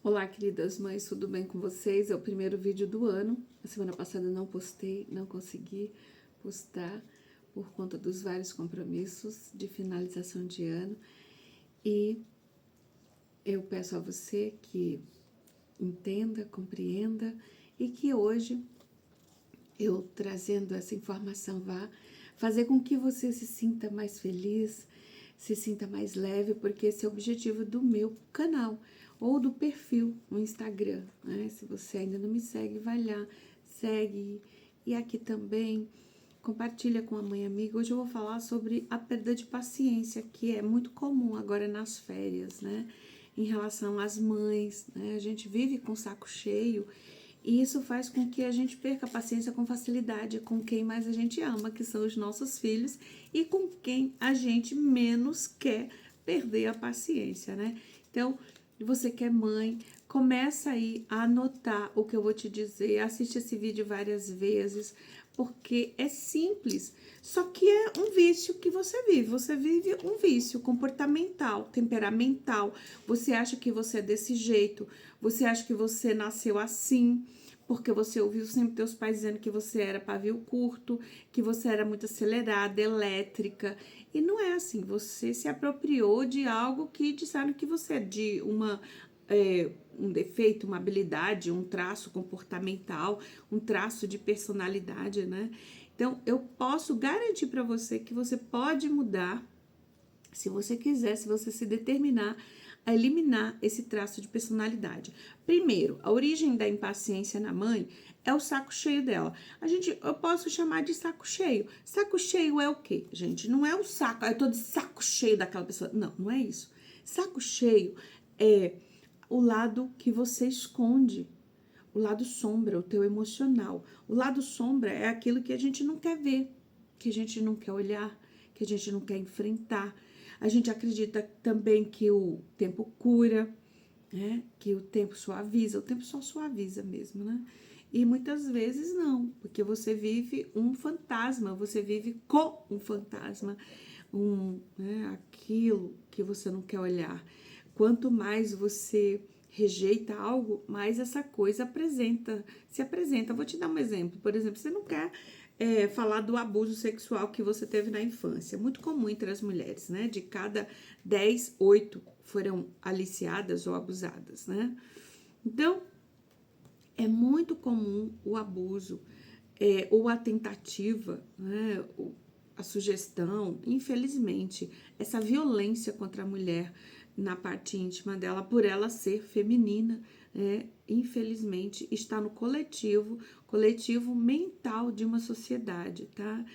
Olá, queridas mães, tudo bem com vocês? É o primeiro vídeo do ano. A semana passada eu não postei, não consegui postar por conta dos vários compromissos de finalização de ano. E eu peço a você que entenda, compreenda e que hoje eu trazendo essa informação vá fazer com que você se sinta mais feliz, se sinta mais leve, porque esse é o objetivo do meu canal ou do perfil no Instagram, né? Se você ainda não me segue, vai lá, segue. E aqui também compartilha com a mãe amiga. Hoje eu vou falar sobre a perda de paciência, que é muito comum agora nas férias, né? Em relação às mães, né? A gente vive com o saco cheio e isso faz com que a gente perca a paciência com facilidade com quem mais a gente ama, que são os nossos filhos, e com quem a gente menos quer perder a paciência, né? Então, você que é mãe, começa aí a anotar o que eu vou te dizer, assiste esse vídeo várias vezes, porque é simples, só que é um vício que você vive um vício comportamental, temperamental, você acha que você é desse jeito, você acha que você nasceu assim, porque você ouviu sempre teus pais dizendo que você era pavio curto, que você era muito acelerada, elétrica, e não é assim, você se apropriou de algo que disseram que você é de um defeito, uma habilidade, um traço comportamental, um traço de personalidade, né? Então, eu posso garantir para você que você pode mudar, se você quiser, se você se determinar a eliminar esse traço de personalidade. Primeiro, a origem da impaciência na mãe é o saco cheio dela. Eu posso chamar de saco cheio. Saco cheio é o quê, gente? Não é o saco, eu tô de saco cheio daquela pessoa. Não, não é isso. Saco cheio é o lado que você esconde, o lado sombra, o teu emocional. O lado sombra é aquilo que a gente não quer ver, que a gente não quer olhar, que a gente não quer enfrentar. A gente acredita também que o tempo cura, né? Que o tempo só suaviza mesmo, né? E muitas vezes não, porque você vive um fantasma, você vive com um fantasma, aquilo que você não quer olhar. Quanto mais você rejeita algo, mais essa coisa se apresenta. Vou te dar um exemplo. Por exemplo, você não quer falar do abuso sexual que você teve na infância. Muito comum entre as mulheres, né? De cada 10, 8 foram aliciadas ou abusadas, né? Então, é muito comum o abuso, ou a tentativa, né? A sugestão, infelizmente, essa violência contra a mulher na parte íntima dela, por ela ser feminina, infelizmente, está no coletivo mental de uma sociedade, tá?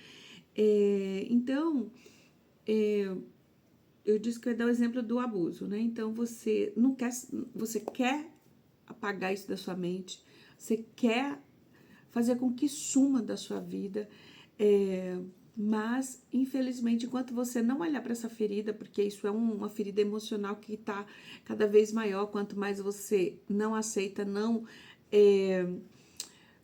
Então, eu disse que eu ia dar o exemplo do abuso, né? Então, você quer apagar isso da sua mente, você quer fazer com que suma da sua vida, mas infelizmente enquanto você não olhar para essa ferida, porque isso é uma ferida emocional que está cada vez maior, quanto mais você não aceita,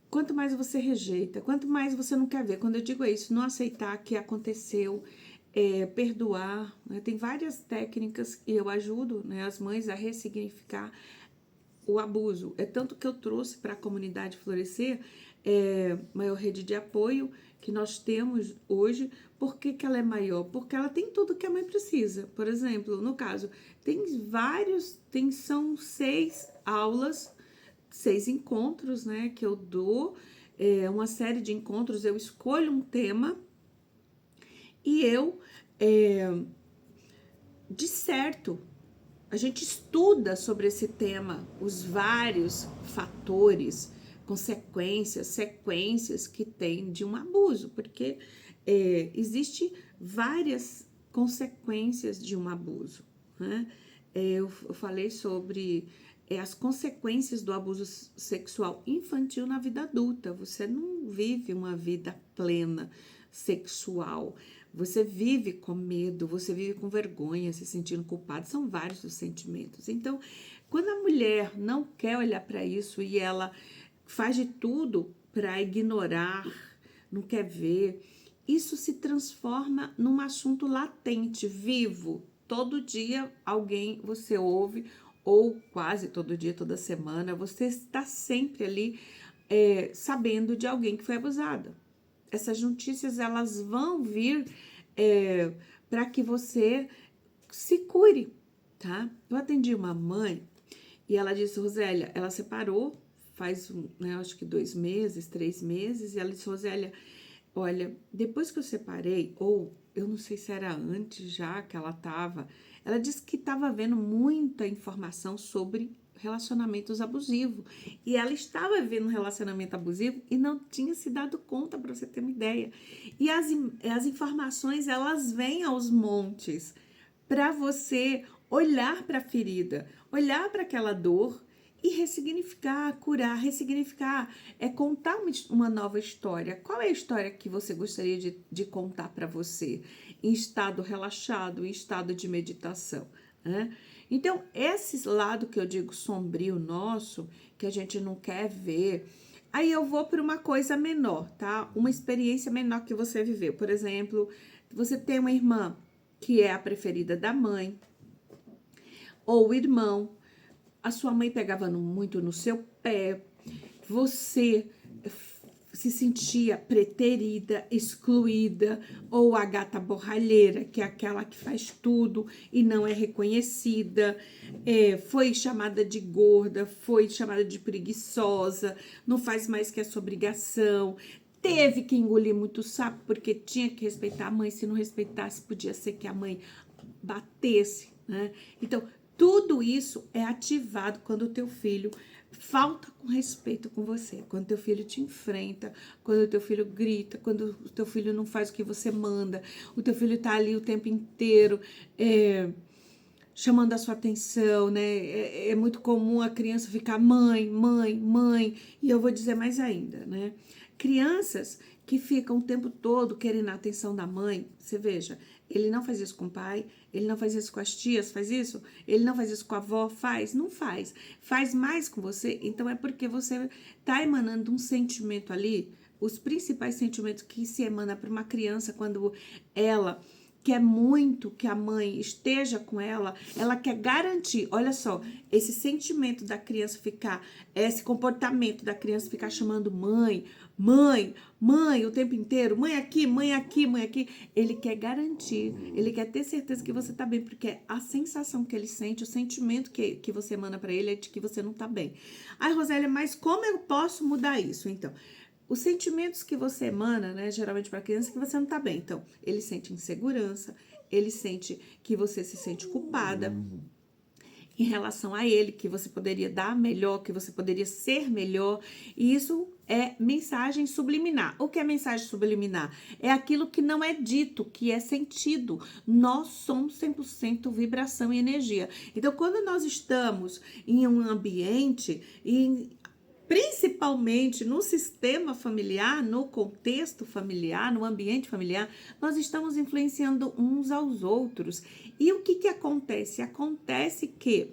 quanto mais você rejeita, quanto mais você não quer ver. Quando eu digo isso, não aceitar que aconteceu, perdoar, né? Tem várias técnicas e eu ajudo, né, as mães a ressignificar o abuso. É tanto que eu trouxe para a comunidade Florescer maior rede de apoio que nós temos hoje. Por que ela é maior? Porque ela tem tudo que a mãe precisa. Por exemplo, no caso, são 6 aulas, 6 encontros, né, que eu dou, uma série de encontros, eu escolho um tema e eu disserto. A gente estuda sobre esse tema, os vários fatores, consequências, sequências que tem de um abuso, porque existe várias consequências de um abuso, né? Eu falei sobre as consequências do abuso sexual infantil na vida adulta. Você não vive uma vida plena sexual. Você vive com medo, você vive com vergonha, se sentindo culpado, são vários os sentimentos. Então, quando a mulher não quer olhar para isso e ela faz de tudo para ignorar, não quer ver, isso se transforma num assunto latente, vivo. Todo dia você ouve ou quase todo dia, toda semana, você está sempre ali sabendo de alguém que foi abusada. Essas notícias, elas vão vir para que você se cure, tá? Eu atendi uma mãe e ela disse, Rosélia, ela separou faz, né, acho que 2 meses, 3 meses, e ela disse, Rosélia, olha, depois que eu separei, ou eu não sei se era antes já que ela disse que estava vendo muita informação sobre relacionamentos abusivos. E ela estava vendo um relacionamento abusivo e não tinha se dado conta, para você ter uma ideia. E as informações, elas vêm aos montes para você olhar para a ferida, olhar para aquela dor e ressignificar, curar, ressignificar, contar uma nova história. Qual é a história que você gostaria de contar para você? Em estado relaxado, em estado de meditação, né? Então, esse lado que eu digo sombrio nosso, que a gente não quer ver, aí eu vou para uma coisa menor, tá? Uma experiência menor que você viveu. Por exemplo, você tem uma irmã que é a preferida da mãe, ou o irmão, a sua mãe pegava muito no seu pé, você se sentia preterida, excluída, ou a gata borralheira, que é aquela que faz tudo e não é reconhecida, foi chamada de gorda, foi chamada de preguiçosa, não faz mais que a sua obrigação, teve que engolir muito sapo porque tinha que respeitar a mãe, se não respeitasse podia ser que a mãe batesse, né? Então, tudo isso é ativado quando o teu filho falta com respeito com você, quando teu filho te enfrenta, quando o teu filho grita, quando o teu filho não faz o que você manda, o teu filho tá ali o tempo inteiro chamando a sua atenção, né? É muito comum a criança ficar mãe, mãe, mãe, e eu vou dizer mais ainda, né? Crianças que ficam o tempo todo querendo a atenção da mãe, você veja, ele não faz isso com o pai, ele não faz isso com as tias, faz isso? Ele não faz isso com a avó? Faz? Não faz. Faz mais com você, então é porque você tá emanando um sentimento ali, os principais sentimentos que se emana para uma criança quando ela quer muito que a mãe esteja com ela quer garantir, olha só, esse sentimento da criança ficar, esse comportamento da criança ficar chamando mãe, mãe, mãe o tempo inteiro, mãe aqui, mãe aqui, mãe aqui, ele quer garantir, ele quer ter certeza que você tá bem, porque a sensação que ele sente, o sentimento que você emana para ele é de que você não tá bem. Ai, Rosélia, mas como eu posso mudar isso? Então, os sentimentos que você emana, né, geralmente para criança, é que você não tá bem. Então, ele sente insegurança, ele sente que você se sente culpada em relação a ele, que você poderia dar melhor, que você poderia ser melhor. E isso é mensagem subliminar. O que é mensagem subliminar? É aquilo que não é dito, que é sentido. Nós somos 100% vibração e energia. Então, quando nós estamos em um ambiente, principalmente no sistema familiar, no contexto familiar, no ambiente familiar, nós estamos influenciando uns aos outros. E o que acontece? Acontece que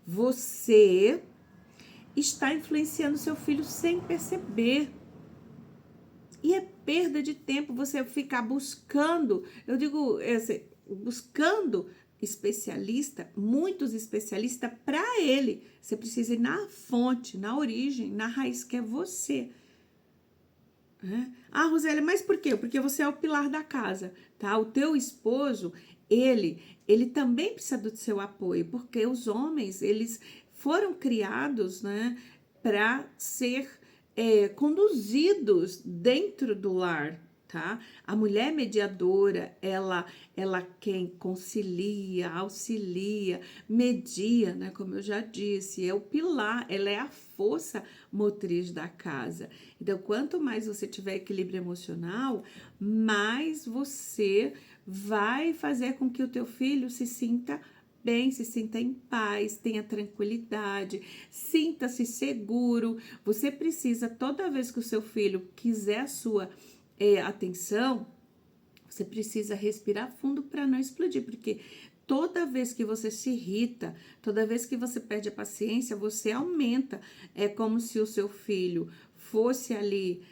você está influenciando seu filho sem perceber. E é perda de tempo você ficar buscando, eu digo, buscando especialista, muitos especialistas para ele. Você precisa ir na fonte, na origem, na raiz, que é você. Ah, Rosélia, mas por quê? Porque você é o pilar da casa, tá? O teu esposo, ele também precisa do seu apoio, porque os homens, eles foram criados, né, para ser conduzidos dentro do lar, tá? A mulher mediadora, ela quem concilia, auxilia, media, né? Como eu já disse, é o pilar, ela é a força motriz da casa. Então, quanto mais você tiver equilíbrio emocional, mais você vai fazer com que o teu filho se sinta bem, se sinta em paz, tenha tranquilidade, sinta-se seguro. Você precisa, toda vez que o seu filho quiser a sua atenção, você precisa respirar fundo para não explodir, porque toda vez que você se irrita, toda vez que você perde a paciência, você aumenta. É como se o seu filho fosse ali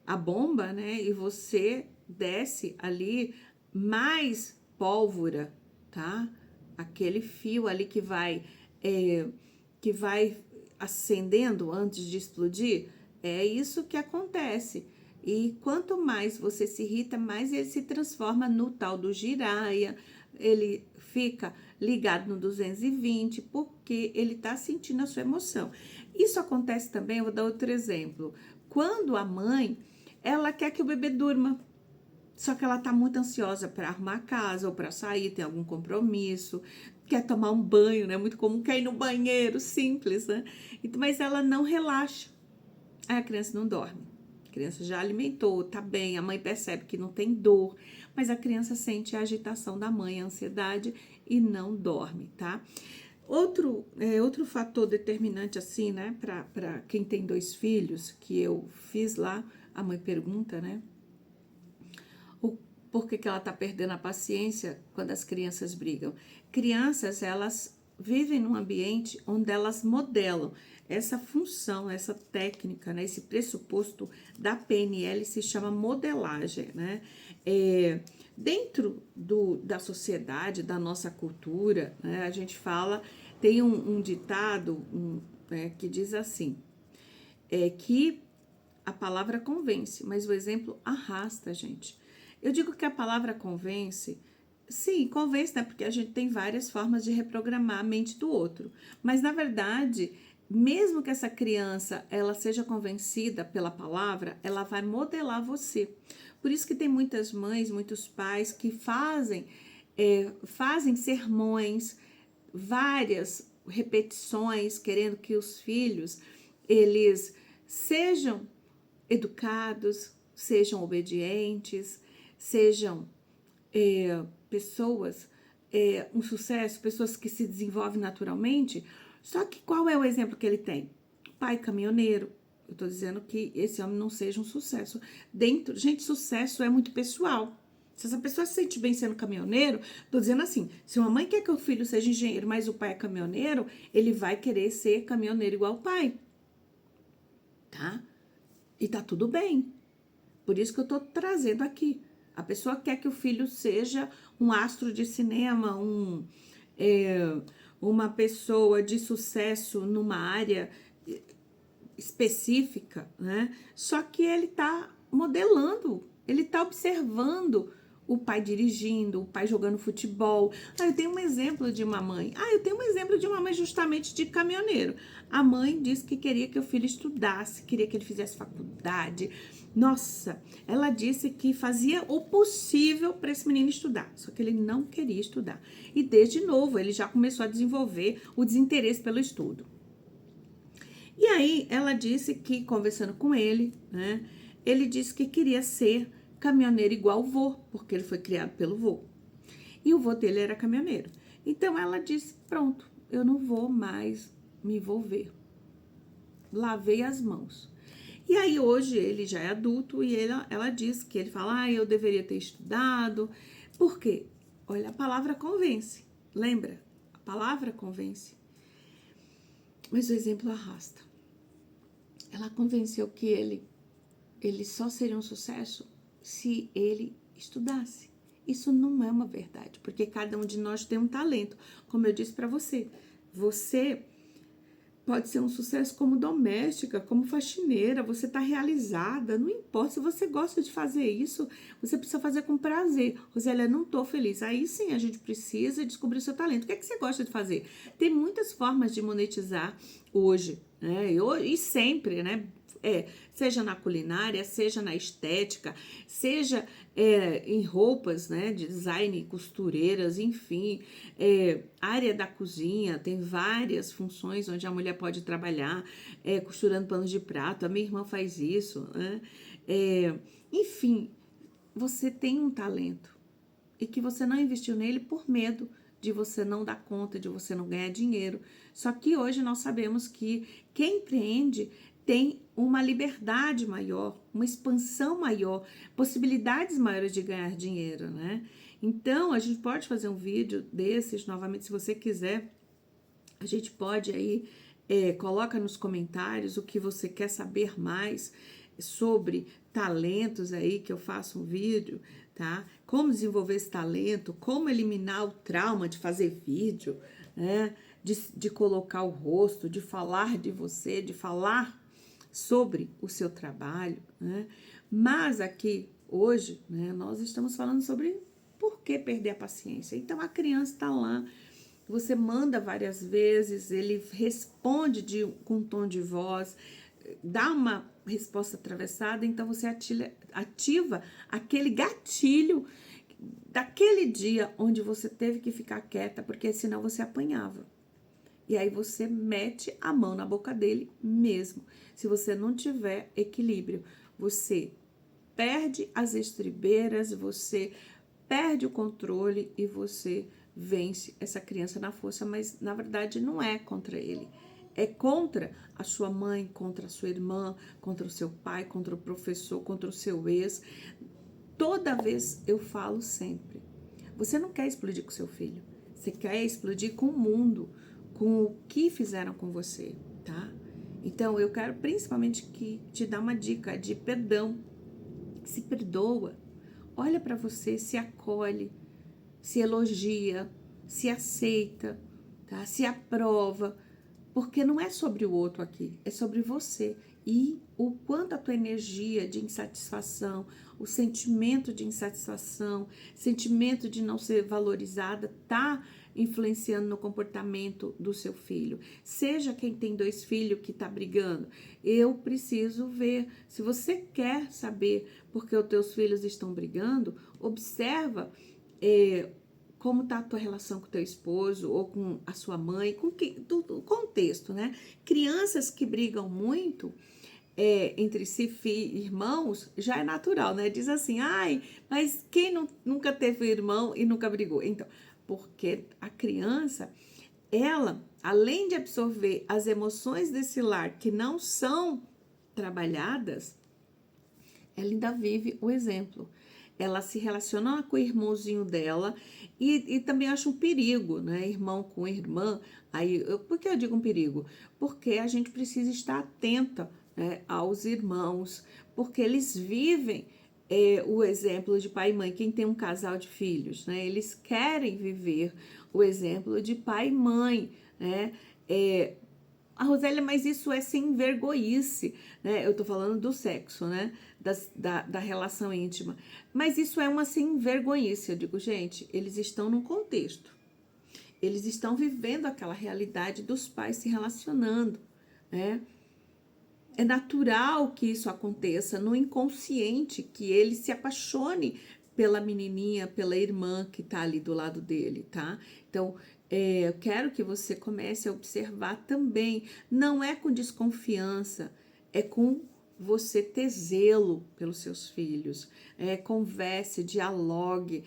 a bomba, né? E você desce ali mais pólvora, tá? Aquele fio ali que vai que vai acendendo antes de explodir, é isso que acontece. E quanto mais você se irrita, mais ele se transforma no tal do giraia, ele fica ligado no 220, porque ele está sentindo a sua emoção. Isso acontece também, eu vou dar outro exemplo. Quando a mãe, ela quer que o bebê durma, só que ela está muito ansiosa para arrumar a casa ou para sair, tem algum compromisso, quer tomar um banho, né? Muito comum, quer ir no banheiro, simples, né? Mas ela não relaxa. Aí a criança não dorme. A criança já alimentou, tá bem, a mãe percebe que não tem dor, mas a criança sente a agitação da mãe, a ansiedade e não dorme, tá? Outro fator determinante, assim, né, para quem tem 2 filhos, que eu fiz lá, a mãe pergunta, né, por que ela tá perdendo a paciência quando as crianças brigam. Crianças, elas vivem num ambiente onde elas modelam essa função, essa técnica, né, esse pressuposto da PNL se chama modelagem, né? Dentro da sociedade, da nossa cultura, né, a gente fala, tem um ditado que diz assim, que a palavra convence, mas o exemplo arrasta, gente. Eu digo que a palavra convence, sim, convence, né? Porque a gente tem várias formas de reprogramar a mente do outro. Mas, na verdade, mesmo que essa criança ela seja convencida pela palavra, ela vai modelar você. Por isso que tem muitas mães, muitos pais que fazem sermões, várias repetições, querendo que os filhos, eles sejam educados, sejam obedientes, sejam pessoas, um sucesso, pessoas que se desenvolvem naturalmente. Só que qual é o exemplo que ele tem? Pai caminhoneiro. Eu tô dizendo que esse homem não seja um sucesso. Gente, sucesso é muito pessoal. Se essa pessoa se sente bem sendo caminhoneiro, tô dizendo assim, se uma mãe quer que o filho seja engenheiro, mas o pai é caminhoneiro, ele vai querer ser caminhoneiro igual o pai. Tá? E tá tudo bem. Por isso que eu tô trazendo aqui. A pessoa quer que o filho seja um astro de cinema, uma pessoa de sucesso numa área específica, né? Só que ele tá modelando, ele tá observando o pai dirigindo, o pai jogando futebol. Eu tenho um exemplo de uma mãe. Eu tenho um exemplo de uma mãe justamente de caminhoneiro. A mãe disse que queria que o filho estudasse, queria que ele fizesse faculdade. Nossa, ela disse que fazia o possível para esse menino estudar, só que ele não queria estudar. E desde novo, ele já começou a desenvolver o desinteresse pelo estudo. E aí, ela disse que, conversando com ele, né, ele disse que queria ser caminhoneiro igual o vô, porque ele foi criado pelo vô. E o vô dele era caminhoneiro. Então, ela disse, pronto, eu não vou mais me envolver. Lavei as mãos. E aí, hoje, ele já é adulto e ela diz que ele fala, eu deveria ter estudado. Por quê? Olha, a palavra convence. Lembra? A palavra convence. Mas o exemplo arrasta. Ela convenceu que ele só seria um sucesso se ele estudasse. Isso não é uma verdade, porque cada um de nós tem um talento. Como eu disse para você, você pode ser um sucesso como doméstica, como faxineira, você está realizada, não importa se você gosta de fazer isso, você precisa fazer com prazer. Rosélia, não estou feliz. Aí sim a gente precisa descobrir o seu talento. O que é que você gosta de fazer? Tem muitas formas de monetizar hoje, né? E sempre, né? Seja na culinária, seja na estética, seja em roupas, né, de design, costureiras, enfim, área da cozinha, tem várias funções onde a mulher pode trabalhar, costurando panos de prato, a minha irmã faz isso, né? Enfim, você tem um talento e que você não investiu nele por medo de você não dar conta, de você não ganhar dinheiro. Só que hoje nós sabemos que quem empreende tem uma liberdade maior, uma expansão maior, possibilidades maiores de ganhar dinheiro, né? Então, a gente pode fazer um vídeo desses, novamente, se você quiser, a gente pode aí, coloca nos comentários o que você quer saber mais sobre talentos aí, que eu faço um vídeo, tá? Como desenvolver esse talento, como eliminar o trauma de fazer vídeo, né? de colocar o rosto, de falar de você, de falar sobre o seu trabalho, né? Mas aqui, hoje, né, nós estamos falando sobre por que perder a paciência. Então, a criança está lá, você manda várias vezes, ele responde com um tom de voz, dá uma resposta atravessada, então você ativa aquele gatilho daquele dia onde você teve que ficar quieta, porque senão você apanhava. E aí você mete a mão na boca dele mesmo. Se você não tiver equilíbrio, você perde as estribeiras, você perde o controle e você vence essa criança na força, mas na verdade não é contra ele. É contra a sua mãe, contra a sua irmã, contra o seu pai, contra o professor, contra o seu ex. Toda vez eu falo sempre, você não quer explodir com seu filho, você quer explodir com o mundo, com o que fizeram com você, tá? Então eu quero principalmente que te dar uma dica de perdão. Se perdoa, olha para você, se acolhe, se elogia, se aceita, tá? Se aprova, porque não é sobre o outro aqui, é sobre você. E o quanto a tua energia de insatisfação, o sentimento de insatisfação, sentimento de não ser valorizada, tá influenciando no comportamento do seu filho. Seja quem tem 2 filhos que tá brigando, eu preciso ver. Se você quer saber por que os teus filhos estão brigando, observa como tá a tua relação com o teu esposo ou com a sua mãe, com do contexto, né? Crianças que brigam muito entre si, irmãos, já é natural, né? Diz assim, ai, mas quem nunca teve irmão e nunca brigou? Então, porque a criança, ela, além de absorver as emoções desse lar que não são trabalhadas, ela ainda vive o exemplo. Ela se relaciona com o irmãozinho dela e também acha um perigo, né? Irmão com irmã. Por que eu digo um perigo? Porque a gente precisa estar atenta, né, aos irmãos, porque eles vivem o exemplo de pai e mãe. Quem tem um casal de filhos, né? Eles querem viver o exemplo de pai e mãe, né? A Rosélia, mas isso é sem vergonhice, né? Eu tô falando do sexo, né? Da relação íntima. Mas isso é uma sem vergonhice. Eu digo, gente, eles estão num contexto. Eles estão vivendo aquela realidade dos pais se relacionando, né? É natural que isso aconteça no inconsciente, que ele se apaixone pela menininha, pela irmã que tá ali do lado dele, tá? Então, eu quero que você comece a observar também. Não é com desconfiança, é com você ter zelo pelos seus filhos. Converse, dialogue,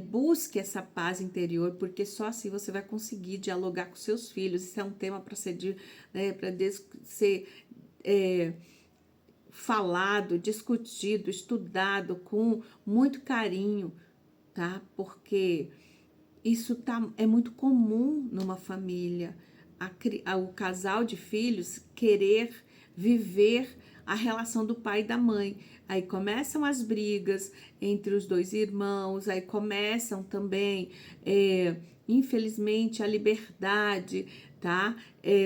busque essa paz interior, porque só assim você vai conseguir dialogar com seus filhos. Isso é um tema para ser, ser falado, discutido, estudado com muito carinho, tá? Porque isso é muito comum numa família, o casal de filhos querer viver a relação do pai e da mãe. Aí começam as brigas entre os 2 irmãos, aí começam também, infelizmente, a liberdade, tá?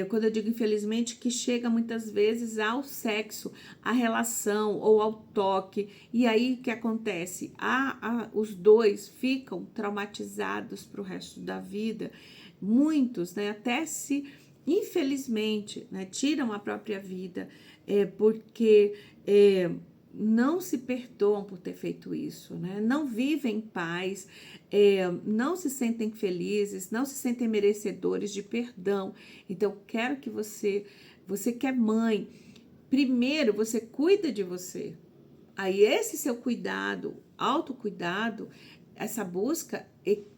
Quando eu digo infelizmente, que chega muitas vezes ao sexo, à relação ou ao toque. E aí o que acontece? Os 2 ficam traumatizados para o resto da vida. Muitos, né, até se, infelizmente, né, tiram a própria vida, porque não se perdoam por ter feito isso, né? Não vivem em paz, não se sentem felizes, não se sentem merecedores de perdão. Então, quero que você que é mãe, primeiro você cuida de você. Aí esse seu cuidado, autocuidado, essa busca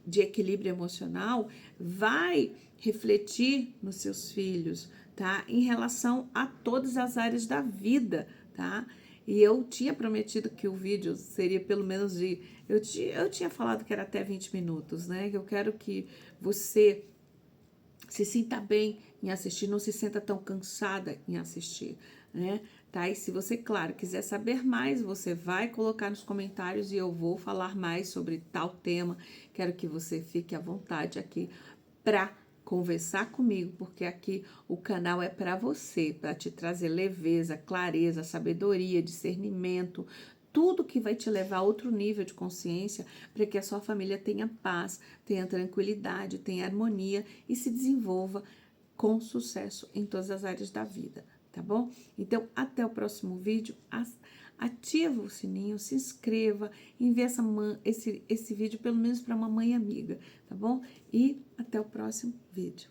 de equilíbrio emocional vai refletir nos seus filhos, tá? Em relação a todas as áreas da vida, tá? E eu tinha prometido que o vídeo seria pelo menos eu tinha falado que era até 20 minutos, né? Eu quero que você se sinta bem em assistir, não se sinta tão cansada em assistir, né? Tá? E se você, claro, quiser saber mais, você vai colocar nos comentários e eu vou falar mais sobre tal tema. Quero que você fique à vontade aqui para conversar comigo, porque aqui o canal é para você, para te trazer leveza, clareza, sabedoria, discernimento, tudo que vai te levar a outro nível de consciência, para que a sua família tenha paz, tenha tranquilidade, tenha harmonia e se desenvolva com sucesso em todas as áreas da vida, tá bom? Então, até o próximo vídeo. Ativa o sininho, se inscreva, envie esse vídeo pelo menos para uma mãe amiga, tá bom? E até o próximo vídeo.